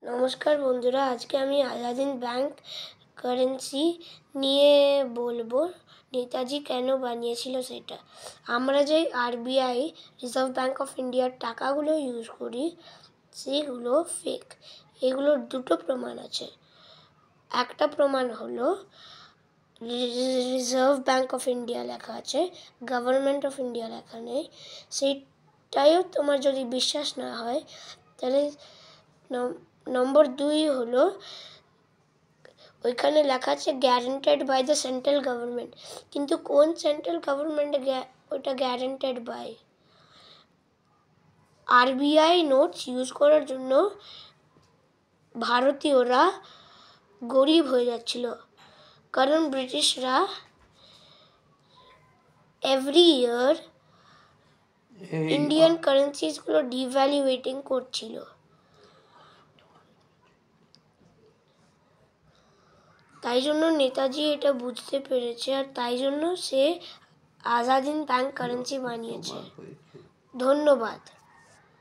নমস্কার বন্ধুরা, আজকে আমি আলাদিন ব্যাংক কারেন্সি নিয়ে বলবো। নেতাজি কেন বানিয়েছিল সেটা। আমরা যে আরবিআই রিজার্ভ ব্যাংক অফ ইন্ডিয়ার টাকাগুলো ইউজ করি সেগুলো ফেক। এগুলোর দুটো প্রমাণ আছে। একটা প্রমাণ হলো রিজার্ভ ব্যাংক অফ ইন্ডিয়া লেখা আছে, গভর্নমেন্ট অফ ইন্ডিয়া লেখা নেই। সেইটাইও তোমার যদি বিশ্বাস না হয় তাহলে নম্বর 2 হলো ওইখানে লেখা আছে guaranteed by the central government, কিন্তু কোন সেন্ট্রাল গভর্নমেন্ট ওটা guaranteed by? RBI notes use করার জন্য ভারতীয়রা গরিব হয়ে যাচ্ছিল, কারণ ব্রিটিশরা এভরি ইয়ার ইন্ডিয়ান কারেন্সিসগুলো ডিভ্যালুয়েটিং করছিল। তাই জন্য নেতাজি এটা বুঝতে পেরেছে, আর তাই জন্য সে আজাদিন ব্যাংক কারেন্সি বানিয়েছে। ধন্যবাদ।